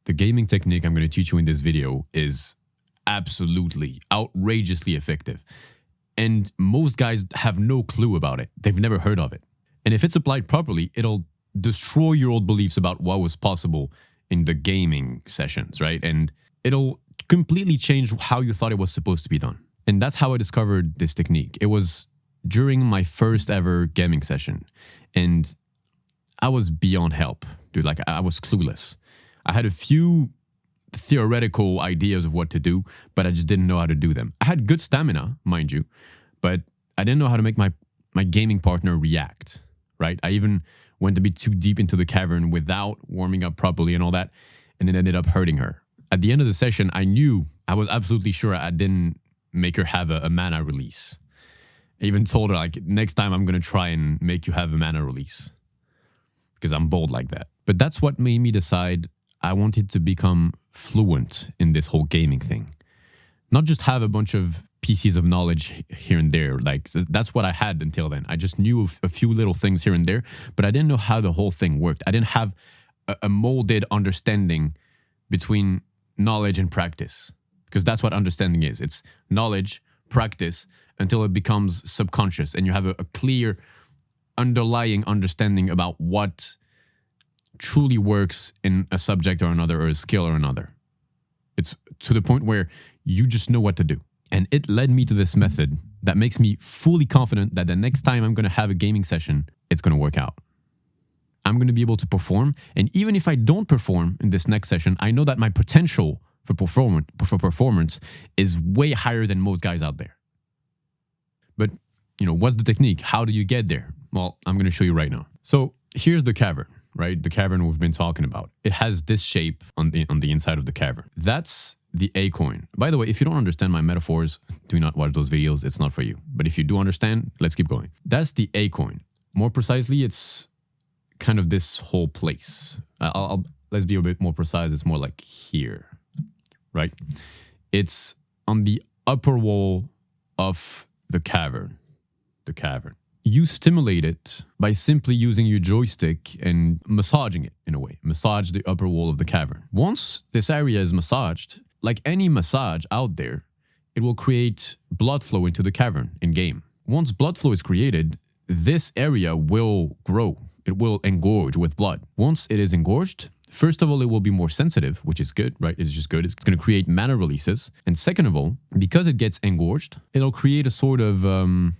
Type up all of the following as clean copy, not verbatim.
The gaming technique I'm going to teach you in this video is absolutely, outrageously effective. And most guys have no clue about it. They've never heard of it. And if it's applied properly, it'll destroy your old beliefs about what was possible in the gaming sessions, right? And it'll completely change how you thought it was supposed to be done. And that's how I discovered this technique. It was during my first ever gaming session. And I was beyond help, dude. Like, I was clueless. I had a few theoretical ideas of what to do, but I just didn't know how to do them. I had good stamina, mind you, but I didn't know how to make my gaming partner react, right? I even went a bit too deep into the cavern without warming up properly and all that, and it ended up hurting her. At the end of the session, I was absolutely sure I didn't make her have a mana release. I even told her, like, next time I'm going to try and make you have a mana release because I'm bold like that. But that's what made me decide I wanted to become fluent in this whole gaming thing. Not just have a bunch of pieces of knowledge here and there. Like, so that's what I had until then. I just knew a few little things here and there, but I didn't know how the whole thing worked. I didn't have a molded understanding between knowledge and practice, because that's what understanding is. It's knowledge, practice, until it becomes subconscious and you have a clear underlying understanding about what truly works in a subject or another, or a skill or another. It's to the point where you just know what to do. And it led me to this method that makes me fully confident that the next time I'm going to have a gaming session, it's going to work out. I'm going to be able to perform. And even if I don't perform in this next session, I know that my potential for performance is way higher than most guys out there. But, what's the technique? How do you get there? Well, I'm going to show you right now. So here's the cavern, right? The cavern we've been talking about. It has this shape on the inside of the cavern. That's the A coin. By the way, if you don't understand my metaphors, do not watch those videos. It's not for you. But if you do understand, let's keep going. That's the A coin. More precisely, it's kind of this whole place. Let's be a bit more precise. It's more like here, right? It's on the upper wall of the cavern. You stimulate it by simply using your joystick and massaging it in a way. Massage the upper wall of the cavern. Once this area is massaged, like any massage out there, it will create blood flow into the cavern in game. Once blood flow is created, this area will grow. It will engorge with blood. Once it is engorged, first of all, it will be more sensitive, which is good, right? It's just good. It's going to create mana releases. And second of all, because it gets engorged, it'll create a sort of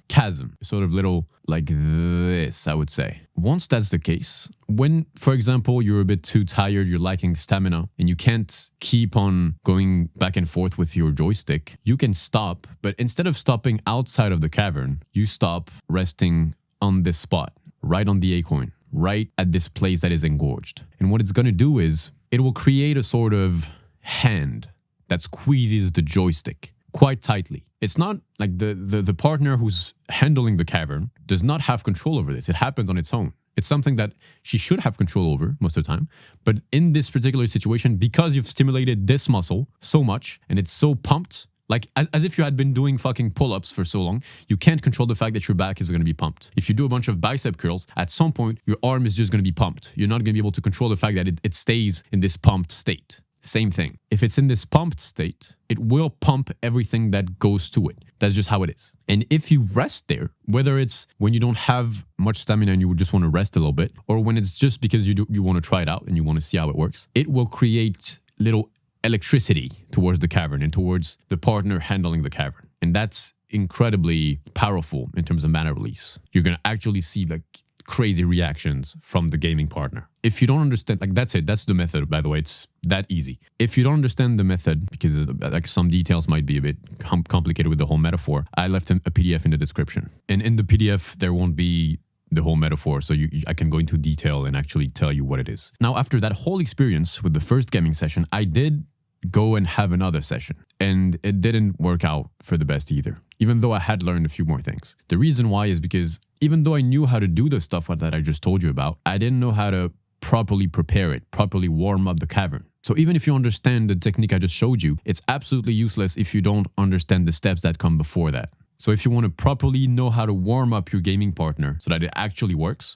chasm, a sort of little like this, I would say. Once that's the case, when, for example, you're a bit too tired, you're lacking stamina, and you can't keep on going back and forth with your joystick, you can stop. But instead of stopping outside of the cavern, you stop resting on this spot, right on the A coin, right at this place that is engorged. And what it's going to do is it will create a sort of hand that squeezes the joystick quite tightly. It's not like the partner who's handling the cavern does not have control over this. It happens on its own. It's something that she should have control over most of the time. But in this particular situation, because you've stimulated this muscle so much and it's so pumped, like as if you had been doing fucking pull-ups for so long, you can't control the fact that your back is going to be pumped. If you do a bunch of bicep curls, at some point, your arm is just going to be pumped. You're not going to be able to control the fact that it stays in this pumped state. Same thing. If it's in this pumped state, it will pump everything that goes to it. That's just how it is. And if you rest there, whether it's when you don't have much stamina and you just want to rest a little bit, or when it's just because you want to try it out and you want to see how it works, it will create little electricity towards the cavern and towards the partner handling the cavern. And that's incredibly powerful in terms of mana release. You're going to actually see like crazy reactions from the gaming partner. If you don't understand, like that's it. That's the method, by the way. It's that easy. If you don't understand the method, because like some details might be a bit complicated with the whole metaphor, I left a PDF in the description. And in the PDF, there won't be the whole metaphor, so I can go into detail and actually tell you what it is. Now, after that whole experience with the first gaming session, I did go and have another session, and it didn't work out for the best either, even though I had learned a few more things. The reason why is because even though I knew how to do the stuff that I just told you about, I didn't know how to properly prepare it, properly warm up the cavern. So even if you understand the technique I just showed you, it's absolutely useless if you don't understand the steps that come before that. So if you want to properly know how to warm up your gaming partner so that it actually works,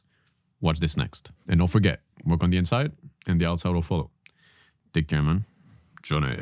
watch this next. And don't forget, work on the inside and the outside will follow. Take care, man. Johnny.